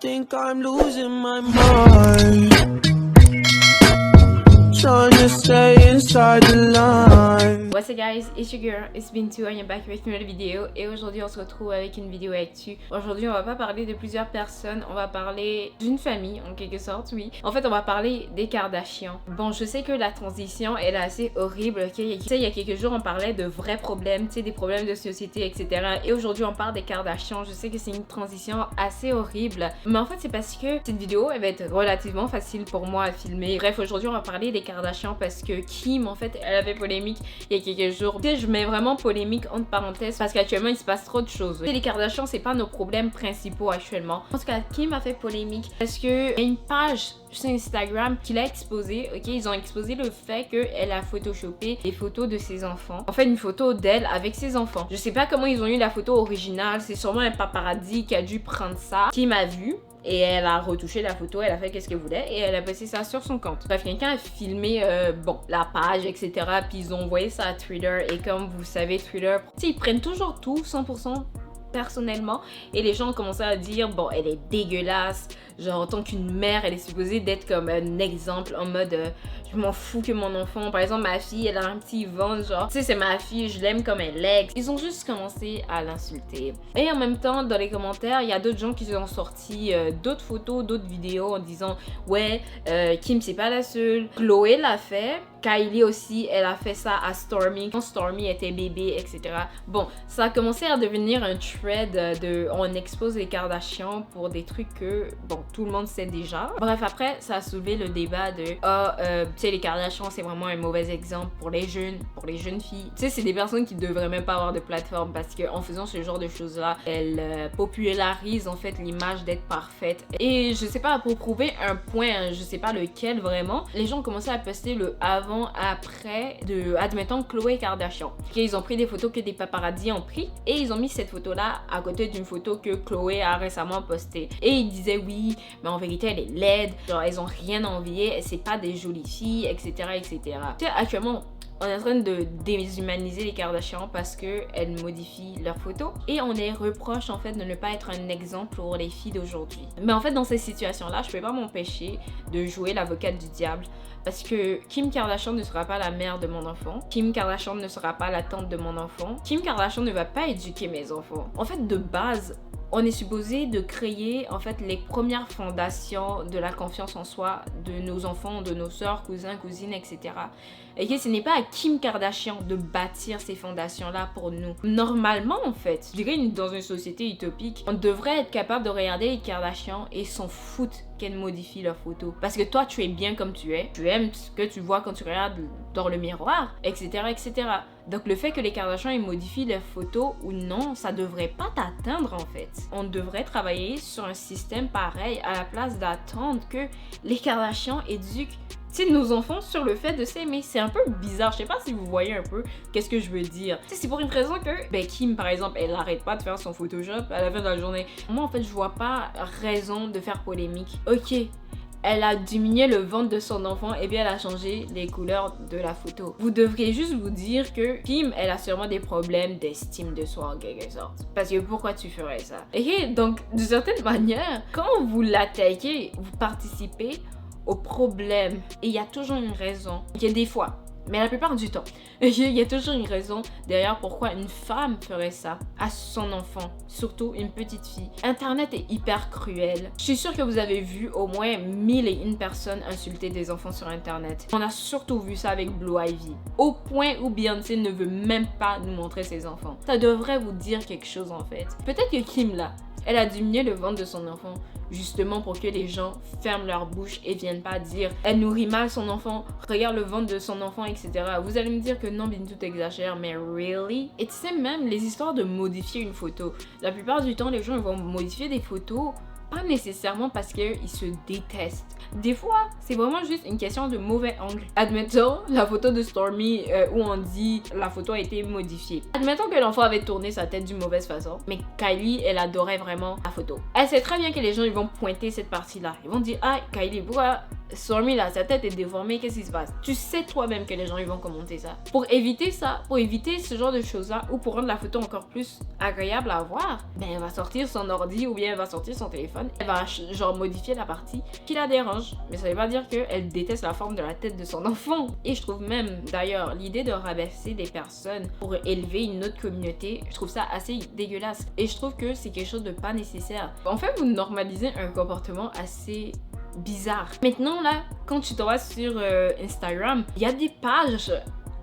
Think I'm losing my mind. Trying to stay inside the line. What's up guys, it's your girl, it's Bintou and I'm back avec une nouvelle vidéo. Et aujourd'hui on se retrouve avec une vidéo actu. Aujourd'hui on va pas parler de plusieurs personnes, on va parler d'une famille en quelque sorte, oui. En fait on va parler des Kardashians. Bon, je sais que la transition elle est assez horrible, ok. Il y a quelques jours on parlait de vrais problèmes, tu sais, des problèmes de société, etc. Et aujourd'hui on parle des Kardashians. Je sais que c'est une transition assez horrible, mais en fait c'est parce que cette vidéo elle va être relativement facile pour moi à filmer. Bref, aujourd'hui on va parler des Kardashians parce que Kim en fait elle avait polémique il y a quelques jours. Tu sais, je mets vraiment polémique entre parenthèses parce qu'actuellement il se passe trop de choses. Les Kardashians c'est pas nos problèmes principaux actuellement. En tout cas Kim a fait polémique parce que il y a une page sur Instagram qui l'a exposé, ok. Ils ont exposé le fait qu'elle a photoshopé des photos de ses enfants. En fait une photo d'elle avec ses enfants. Je sais pas comment ils ont eu la photo originale, c'est sûrement un paparazzi qui a dû prendre ça, qui m'a vu. Et elle a retouché la photo, elle a fait qu'est-ce qu'elle voulait et elle a posté ça sur son compte. Bref, quelqu'un a filmé la page, etc. Puis ils ont envoyé ça à Twitter. Et comme vous savez, Twitter, ils prennent toujours tout 100% personnellement. Et les gens ont commencé à dire, bon, elle est dégueulasse. Genre, en tant qu'une mère, elle est supposée d'être comme un exemple en mode je m'en fous que mon enfant, par exemple, ma fille, elle a un petit ventre, genre, tu sais, c'est ma fille, je l'aime comme elle est. Ils ont juste commencé à l'insulter. Et en même temps, dans les commentaires, il y a d'autres gens qui ont sorti d'autres photos, d'autres vidéos en disant ouais, Kim, c'est pas la seule. Chloé l'a fait. Kylie aussi, elle a fait ça à Stormi quand Stormi était bébé, etc. Bon, ça a commencé à devenir un thread de on expose les Kardashians pour des trucs que, bon, tout le monde sait déjà. Bref, après, ça a soulevé le débat de tu sais, les Kardashians, c'est vraiment un mauvais exemple pour les jeunes filles. Tu sais, c'est des personnes qui devraient même pas avoir de plateforme parce qu'en faisant ce genre de choses-là, elles popularisent en fait l'image d'être parfaite. Et je sais pas, pour prouver un point, je sais pas lequel vraiment, les gens ont commencé à poster le avant après de, admettons, Khloé Kardashian. Ils ont pris des photos que des paparazzi ont pris et ils ont mis cette photo là à côté d'une photo que Khloé a récemment postée. Et ils disaient oui, mais en vérité elle est laide, genre elles ont rien à envier, c'est pas des jolies filles, etc. etc. Tu sais, actuellement on est en train de déshumaniser les Kardashians parce qu'elles modifient leurs photos et on les reproche en fait de ne pas être un exemple pour les filles d'aujourd'hui. Mais en fait dans ces situations-là, je peux pas m'empêcher de jouer l'avocate du diable parce que Kim Kardashian ne sera pas la mère de mon enfant. Kim Kardashian ne sera pas la tante de mon enfant. Kim Kardashian ne va pas éduquer mes enfants. En fait, de base, on est supposé de créer en fait les premières fondations de la confiance en soi de nos enfants, de nos sœurs, cousins, cousines, etc. Et que ce n'est pas à Kim Kardashian de bâtir ces fondations-là pour nous. Normalement, en fait, je dirais dans une société utopique, on devrait être capable de regarder les Kardashians et s'en foutre qu'elles modifient leurs photos. Parce que toi, tu es bien comme tu es. Tu aimes ce que tu vois quand tu regardes dans le miroir, etc., etc. Donc le fait que les Kardashians ils modifient leurs photos ou non, ça devrait pas t'atteindre en fait. On devrait travailler sur un système pareil à la place d'attendre que les Kardashians éduquent nos enfants sur le fait de s'aimer. C'est un peu bizarre, je sais pas si vous voyez un peu qu'est-ce que je veux dire. C'est pour une raison que Kim par exemple, elle arrête pas de faire son Photoshop à la fin de la journée. Moi en fait je vois pas raison de faire polémique. Ok, elle a diminué le ventre de son enfant et bien elle a changé les couleurs de la photo. Vous devriez juste vous dire que Kim, elle a sûrement des problèmes d'estime de soi en quelque sorte. Parce que pourquoi tu ferais ça? Et donc, de certaine manière, quand vous l'attaquez, vous participez au problème. Et il y a toujours une raison. Il y a des fois, mais la plupart du temps, il y a toujours une raison derrière pourquoi une femme ferait ça à son enfant, surtout une petite fille. Internet est hyper cruel. Je suis sûre que vous avez vu au moins 1001 personnes insulter des enfants sur Internet. On a surtout vu ça avec Blue Ivy, au point où Beyoncé ne veut même pas nous montrer ses enfants. Ça devrait vous dire quelque chose en fait. Peut-être que Kim là, elle a diminué le ventre de son enfant justement pour que les gens ferment leur bouche et viennent pas dire elle nourrit mal son enfant, regarde le ventre de son enfant, etc. Vous allez me dire que non, Bintou t'exagères, mais really? Et tu sais, même les histoires de modifier une photo, la plupart du temps les gens vont modifier des photos pas nécessairement parce qu'ils se détestent. Des fois, c'est vraiment juste une question de mauvais angle. Admettons la photo de Stormi où on dit la photo a été modifiée. Admettons que l'enfant avait tourné sa tête d'une mauvaise façon, mais Kylie, elle adorait vraiment la photo. Elle sait très bien que les gens ils vont pointer cette partie-là. Ils vont dire ah Kylie, pourquoi Stormy là, sa tête est déformée, qu'est-ce qui se passe? Tu sais toi-même que les gens ils vont commenter ça. Pour éviter ça, pour éviter ce genre de choses-là, ou pour rendre la photo encore plus agréable à voir, ben elle va sortir son ordi ou bien elle va sortir son téléphone, elle va genre modifier la partie qui la dérange. Mais ça veut pas dire qu'elle déteste la forme de la tête de son enfant. Et je trouve même, d'ailleurs, l'idée de rabaisser des personnes pour élever une autre communauté, je trouve ça assez dégueulasse. Et je trouve que c'est quelque chose de pas nécessaire. En fait, vous normalisez un comportement assez bizarre. Maintenant là, quand tu te vois sur Instagram, il y a des pages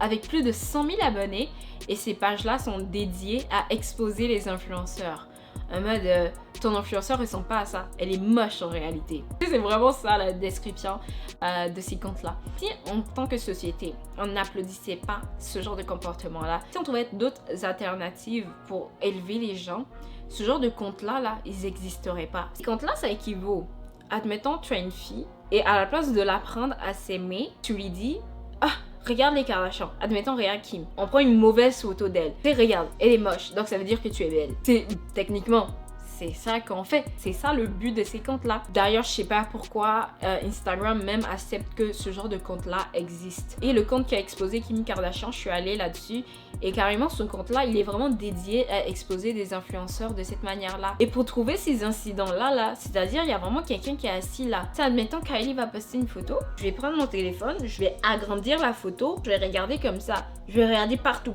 avec plus de 100 000 abonnés et ces pages-là sont dédiées à exposer les influenceurs. En mode, ton influenceur ressemble pas à ça, elle est moche en réalité. C'est vraiment ça la description de ces comptes-là. Si en tant que société, on n'applaudissait pas ce genre de comportement-là, si on trouvait d'autres alternatives pour élever les gens, ce genre de comptes-là, ils n'existeraient pas. Ces comptes-là, ça équivaut. Admettons, tu as une fille et à la place de l'apprendre à s'aimer, tu lui dis « Ah, regarde les Kardashians. » Admettons, regarde Kim. On prend une mauvaise photo d'elle. Tu regarde, elle est moche, donc ça veut dire que tu es belle. C'est techniquement... c'est ça qu'on fait. C'est ça le but de ces comptes-là. D'ailleurs, je sais pas pourquoi Instagram même accepte que ce genre de compte-là existe. Et le compte qui a exposé Kim Kardashian, je suis allée là-dessus et carrément ce compte-là, il est vraiment dédié à exposer des influenceurs de cette manière-là. Et pour trouver ces incidents-là, c'est-à-dire il y a vraiment quelqu'un qui est assis là. C'est admettons Kylie va poster une photo, je vais prendre mon téléphone, je vais agrandir la photo, je vais regarder comme ça. Je vais regarder partout.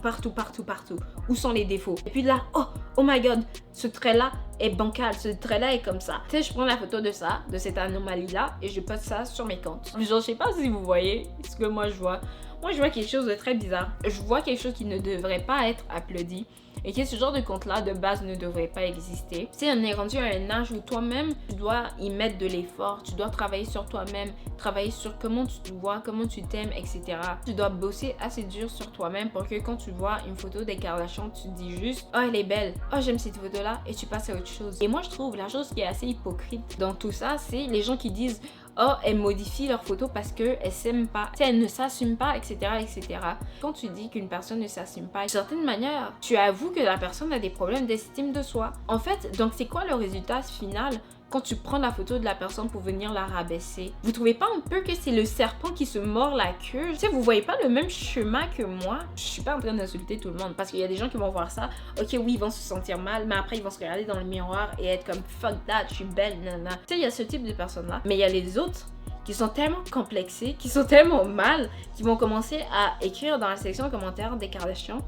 Où sont les défauts? Et puis là, oh my god, ce trait-là est bancal, ce trait-là est comme ça. Tu sais, je prends la photo de ça, de cette anomalie-là, et je poste ça sur mes comptes. Genre, je sais pas si vous voyez ce que moi je vois. Moi, je vois quelque chose de très bizarre. Je vois quelque chose qui ne devrait pas être applaudi. Et que ce genre de compte-là, de base, ne devrait pas exister. Tu sais, on est rendu à un âge où toi-même, tu dois y mettre de l'effort. Tu dois travailler sur toi-même, travailler sur comment tu te vois, comment tu t'aimes, etc. Tu dois bosser assez dur sur toi-même pour que quand tu vois une photo des Kardashians, tu te dis juste « Oh, elle est belle. Oh, j'aime cette photo-là. » Et tu passes à autre chose. Et moi, je trouve la chose qui est assez hypocrite dans tout ça, c'est les gens qui disent « Oh, elles modifient leurs photos parce qu'elles s'aiment pas. Tu sais, elles ne s'assument pas, etc., etc. » Quand tu dis qu'une personne ne s'assume pas, d'une certaine manière, tu avoues que la personne a des problèmes d'estime de soi. En fait, donc c'est quoi le résultat final quand tu prends la photo de la personne pour venir la rabaisser? Vous trouvez pas un peu que c'est le serpent qui se mord la queue? Tu sais, vous voyez pas le même chemin que moi? Je suis pas en train d'insulter tout le monde parce qu'il y a des gens qui vont voir ça. Ok, oui, ils vont se sentir mal, mais après ils vont se regarder dans le miroir et être comme fuck that, je suis belle, nanana. Tu sais, il y a ce type de personnes-là. Mais il y a les autres qui sont tellement complexés, qui sont tellement mal, qui vont commencer à écrire dans la section de commentaires des Kardashians: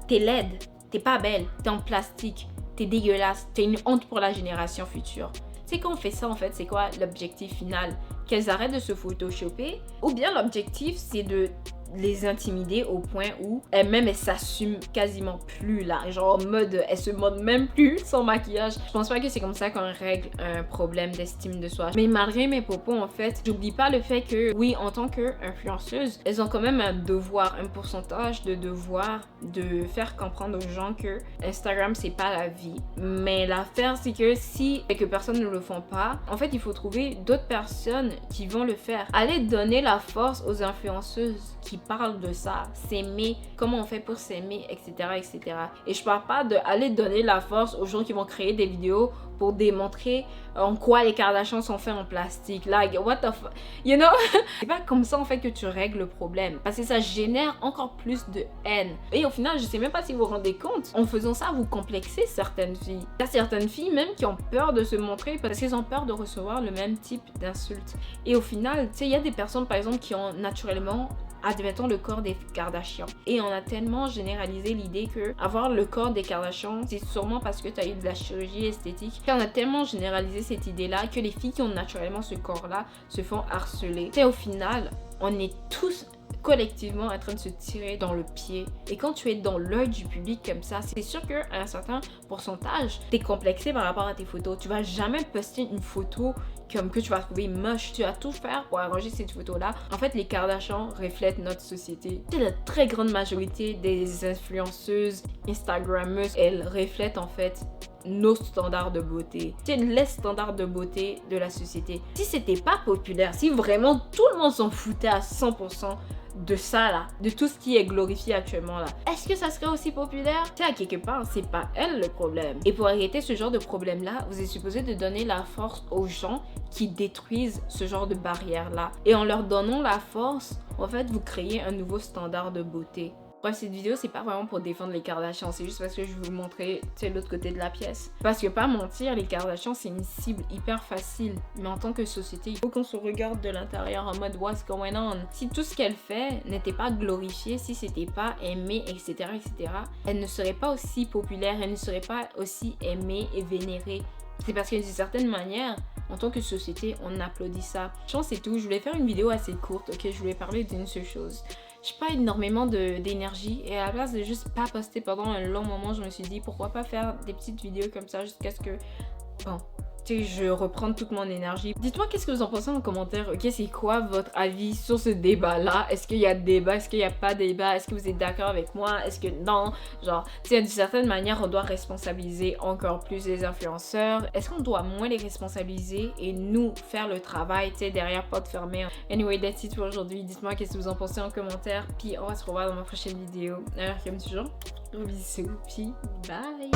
t'es laide, t'es pas belle, t'es en plastique, t'es dégueulasse, t'es une honte pour la génération future. Tu sais, quand on fait ça, en fait, c'est quoi l'objectif final? Qu'elles arrêtent de se photoshopper? Ou bien l'objectif, c'est de les intimider au point où elles-mêmes, elles s'assument quasiment plus là. Genre en mode, elles se montrent même plus sans maquillage. Je pense pas que c'est comme ça qu'on règle un problème d'estime de soi. Mais malgré mes propos, en fait, j'oublie pas le fait que, oui, en tant qu'influenceuse, elles ont quand même un devoir, un pourcentage de devoir de faire comprendre aux gens que Instagram, c'est pas la vie. Mais l'affaire, c'est que si quelques personnes ne le font pas, en fait, il faut trouver d'autres personnes qui vont le faire. Allez donner la force aux influenceuses qui parlent de ça, s'aimer, comment on fait pour s'aimer, etc., etc. Et je parle pas d'aller donner la force aux gens qui vont créer des vidéos pour démontrer en quoi les Kardashians sont faits en plastique. Like, what the fuck, you know? C'est pas comme ça en fait que tu règles le problème, parce que ça génère encore plus de haine. Et au final, je sais même pas si vous vous rendez compte, en faisant ça, vous complexez certaines filles. Il y a certaines filles même qui ont peur de se montrer parce qu'elles ont peur de recevoir le même type d'insultes. Et au final, tu sais, il y a des personnes par exemple qui ont naturellement, admettons, le corps des Kardashians. Et on a tellement généralisé l'idée que avoir le corps des Kardashians, c'est sûrement parce que tu as eu de la chirurgie esthétique. Et on a tellement généralisé cette idée-là que les filles qui ont naturellement ce corps-là se font harceler. Et au final, on est tous collectivement en train de se tirer dans le pied. Et quand tu es dans l'œil du public comme ça, c'est sûr qu'à un certain pourcentage, t'es complexé par rapport à tes photos. Tu vas jamais poster une photo comme que tu vas trouver moche. Tu vas tout faire pour arranger cette photo-là. En fait, les Kardashians reflètent notre société. C'est la très grande majorité des influenceuses, Instagrammeuses, elles reflètent en fait nos standards de beauté. C'est les standards de beauté de la société. Si c'était pas populaire, si vraiment tout le monde s'en foutait à 100% de ça là, de tout ce qui est glorifié actuellement là, est-ce que ça serait aussi populaire? Tu sais, à quelque part, c'est pas elle le problème. Et pour arrêter ce genre de problème là, vous êtes supposé de donner la force aux gens qui détruisent ce genre de barrière là. Et en leur donnant la force, en fait, vous créez un nouveau standard de beauté. Bref, cette vidéo, c'est pas vraiment pour défendre les Kardashians, c'est juste parce que je vais vous montrer, tu sais, l'autre côté de la pièce. Parce que pas mentir, les Kardashians, c'est une cible hyper facile. Mais en tant que société, il faut qu'on se regarde de l'intérieur en mode what's going on. Si tout ce qu'elle fait n'était pas glorifié, si c'était pas aimé, etc., etc., elle ne serait pas aussi populaire, elle ne serait pas aussi aimée et vénérée. C'est parce que d'une certaine manière, en tant que société, on applaudit ça. Je pense que c'est tout. Je voulais faire une vidéo assez courte, ok? Je voulais parler d'une seule chose. J'ai pas énormément d'énergie et à la place de juste pas poster pendant un long moment, je me suis dit pourquoi pas faire des petites vidéos comme ça jusqu'à ce que, bon, tu sais, je reprends toute mon énergie. Dites-moi qu'est-ce que vous en pensez en commentaire, ok? C'est quoi votre avis sur ce débat-là? Est-ce qu'il y a débat? Est-ce qu'il y a pas débat? Est-ce que vous êtes d'accord avec moi? Est-ce que non? Genre, tu sais, d'une certaine manière, on doit responsabiliser encore plus les influenceurs. Est-ce qu'on doit moins les responsabiliser et nous faire le travail, tu sais, derrière porte fermée? Anyway, that's it pour aujourd'hui. Dites-moi qu'est-ce que vous en pensez en commentaire. Puis on va se revoir dans ma prochaine vidéo. Alors, comme toujours, gros bisous, puis bye!